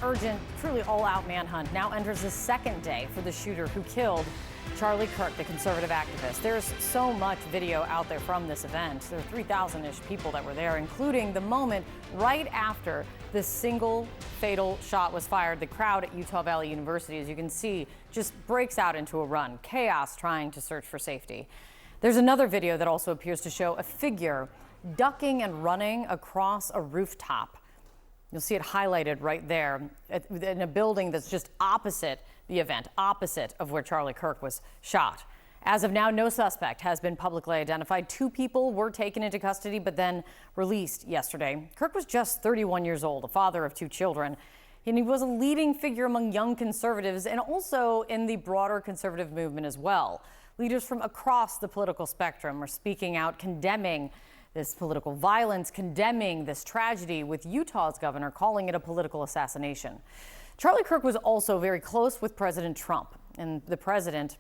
urgent, truly all-out manhunt now enters the second day for the shooter who killed Charlie Kirk, the conservative activist. There's so much video out there from this event. There are 3,000-ish people that were there, including the moment right after the single fatal shot was fired. The crowd at Utah Valley University, as you can see, just breaks out into a run. Chaos trying to search for safety. There's another video that also appears to show a figure ducking and running across a rooftop. You'll see it highlighted right there in a building that's just opposite the event, opposite of where Charlie Kirk was shot. As of now, no suspect has been publicly identified. 2 people were taken into custody, but then released yesterday. Kirk was just 31 years old, a father of 2 children, and he was a leading figure among young conservatives and also in the broader conservative movement as well. Leaders from across the political spectrum are speaking out, condemning this political violence, condemning this tragedy, with Utah's governor calling it a political assassination. Charlie Kirk was also very close with President Trump, and the president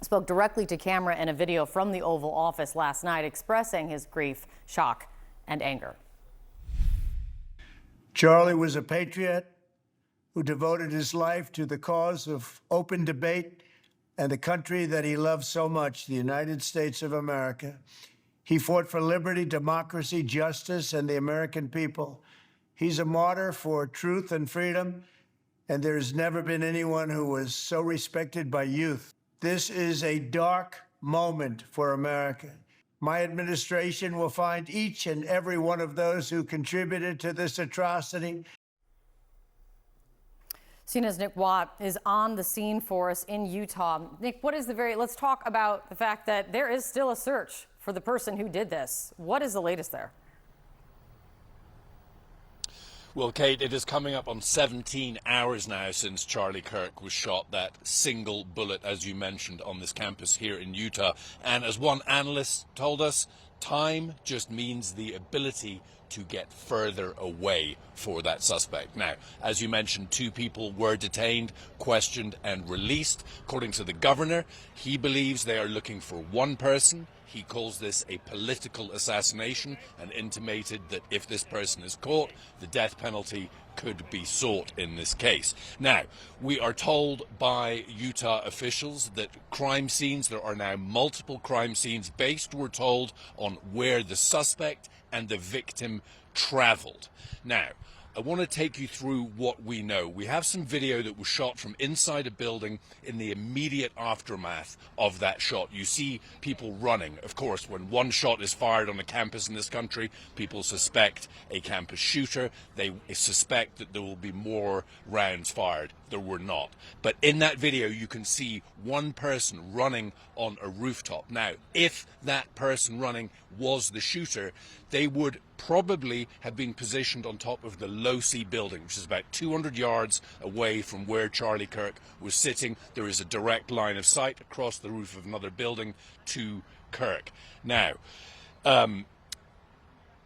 spoke directly to camera in a video from the Oval Office last night, expressing his grief, shock, and anger. Charlie was a patriot who devoted his life to the cause of open debate and the country that he loved so much, the United States of America. He fought for liberty, democracy, justice, and the American people. He's a martyr for truth and freedom, and there's never been anyone who was so respected by youth. This is a dark moment for America. My administration will find each and every one of those who contributed to this atrocity. CNN's Nick Watt is on the scene for us in Utah. Nick, let's talk about the fact that there is still a search for the person who did this. What is the latest there? Well, Kate, it is coming up on 17 hours now since Charlie Kirk was shot, that single bullet, as you mentioned, on this campus here in Utah. And as one analyst told us, time just means the ability to get further away for that suspect. Now, as you mentioned, 2 people were detained, questioned, and released. According to the governor, he believes they are looking for one person. He calls this a political assassination and intimated that if this person is caught, the death penalty could be sought in this case. Now, we are told by Utah officials that crime scenes, there are now multiple crime scenes based, we're told, on where the suspect and the victim traveled. Now, I want to take you through what we know. We have some video that was shot from inside a building in the immediate aftermath of that shot. You see people running. Of course, when one shot is fired on a campus in this country, people suspect a campus shooter. They suspect that there will be more rounds fired. There were not. But in that video, you can see one person running on a rooftop. Now, if that person running was the shooter, they would probably have been positioned on top of the Losee building, which is about 200 yards away from where Charlie Kirk was sitting. There is a direct line of sight across the roof of another building to Kirk. Now,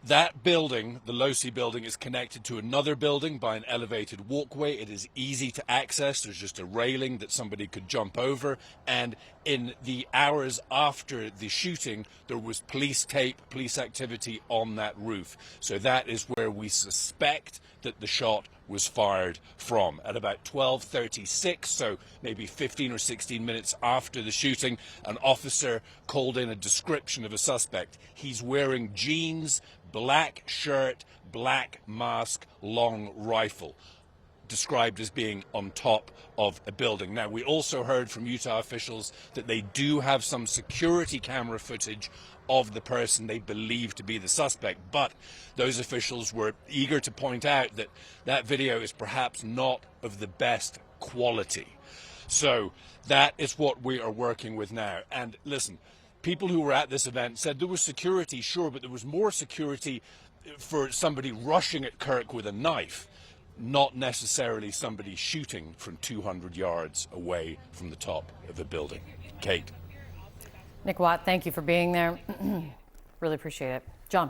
that building, the Losee building, is connected to another building by an elevated walkway. It is easy to access. There's just a railing that somebody could jump over. And in the hours after the shooting, there was police tape, police activity on that roof. So that is where we suspect that the shot was fired from. At about 12:36, so maybe 15 or 16 minutes after the shooting, an officer called in a description of a suspect. He's wearing jeans, black shirt, black mask, long rifle, described as being on top of a building. Now, we also heard from Utah officials that they do have some security camera footage of the person they believe to be the suspect, but those officials were eager to point out that that video is perhaps not of the best quality. So that is what we are working with now. And listen, people who were at this event said there was security, sure, but there was more security for somebody rushing at Kirk with a knife, not necessarily somebody shooting from 200 yards away from the top of a building. Kate. Nick Watt, thank you for being there. Really appreciate it. John.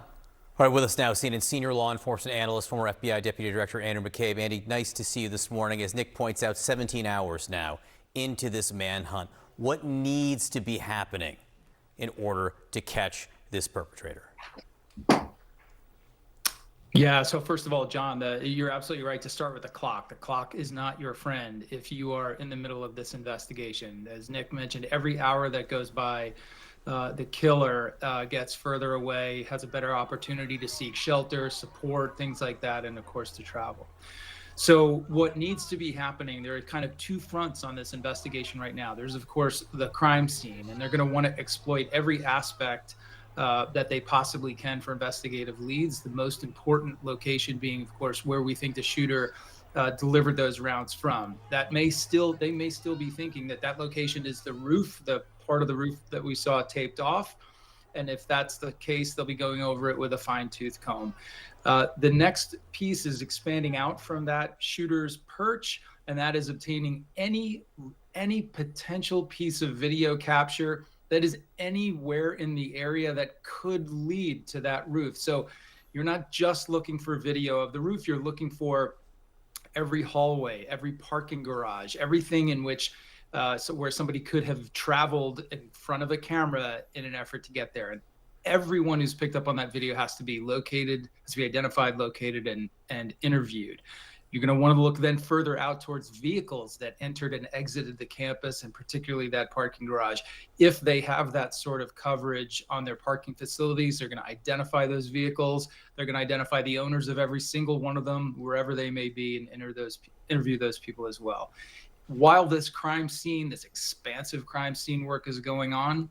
All right, with us now, CNN senior law enforcement analyst, former FBI Deputy Director Andrew McCabe. Andy, nice to see you this morning. As Nick points out, 17 hours now into this manhunt. What needs to be happening in order to catch this perpetrator? Yeah, so first of all, John, you're absolutely right to start with the clock. The clock is not your friend if you are in the middle of this investigation. As Nick mentioned, every hour that goes by, the killer gets further away, has a better opportunity to seek shelter, support, things like that, and of course to travel. So what needs to be happening, there are kind of two fronts on this investigation right now. There's, of course, the crime scene, and they're going to want to exploit every aspect that they possibly can for investigative leads. The most important location being, of course, where we think the shooter delivered those rounds from. They may still be thinking that that location is the roof, the part of the roof that we saw taped off. And if that's the case, they'll be going over it with a fine-tooth comb. The next piece is expanding out from that shooter's perch, and that is obtaining any potential piece of video capture that is anywhere in the area that could lead to that roof. So you're not just looking for video of the roof, you're looking for every hallway, every parking garage, everything in which where somebody could have traveled in front of a camera in an effort to get there. And everyone who's picked up on that video has to be identified, located, and interviewed. You're going to want to look then further out towards vehicles that entered and exited the campus, and particularly that parking garage. If they have that sort of coverage on their parking facilities, they're going to identify those vehicles. They're going to identify the owners of every single one of them, wherever they may be, and interview those people as well. While this expansive crime scene work is going on,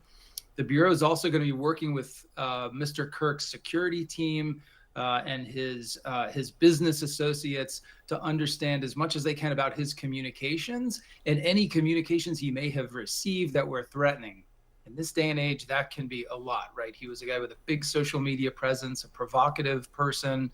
the Bureau is also going to be working with Mr. Kirk's security team and his business associates to understand as much as they can about his communications and any communications he may have received that were threatening. In this day and age, that can be a lot, right? He was a guy with a big social media presence, a provocative person.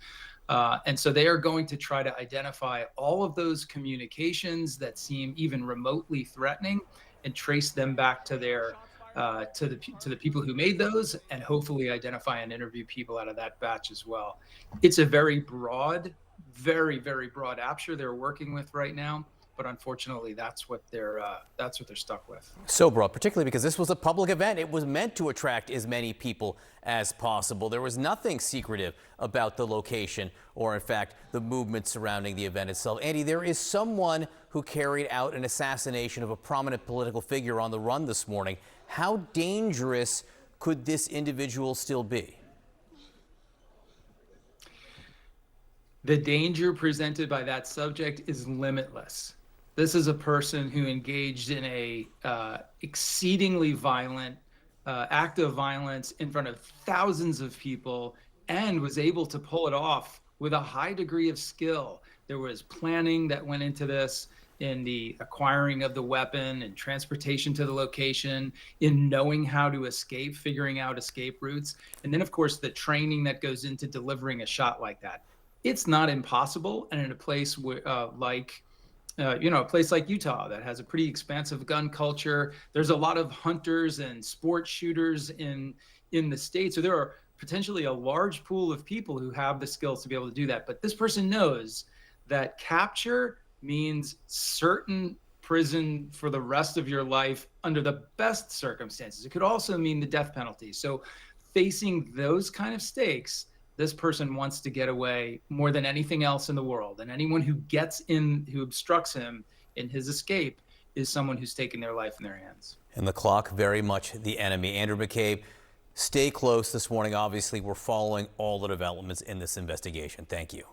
And so they are going to try to identify all of those communications that seem even remotely threatening and trace them back to the people who made those, and hopefully identify and interview people out of that batch as well. It's a very broad, very, very broad aperture they're working with right now. But unfortunately, that's what they're stuck with. So broad, particularly because this was a public event. It was meant to attract as many people as possible. There was nothing secretive about the location or, in fact, the movement surrounding the event itself. Andy, there is someone who carried out an assassination of a prominent political figure on the run this morning. How dangerous could this individual still be? The danger presented by that subject is limitless. This is a person who engaged in a exceedingly violent act of violence in front of thousands of people and was able to pull it off with a high degree of skill. There was planning that went into this, in the acquiring of the weapon and transportation to the location, in knowing how to escape, figuring out escape routes, and then, of course, the training that goes into delivering a shot like that. It's not impossible, and in a place like Utah that has a pretty expansive gun culture, there's a lot of hunters and sport shooters in the state. So there are potentially a large pool of people who have the skills to be able to do that. But this person knows that capture means certain prison for the rest of your life under the best circumstances. It could also mean the death penalty. So facing those kind of stakes, this person wants to get away more than anything else in the world. And anyone who who obstructs him in his escape is someone who's taking their life in their hands. And the clock, very much the enemy. Andrew McCabe, stay close this morning. Obviously, we're following all the developments in this investigation. Thank you.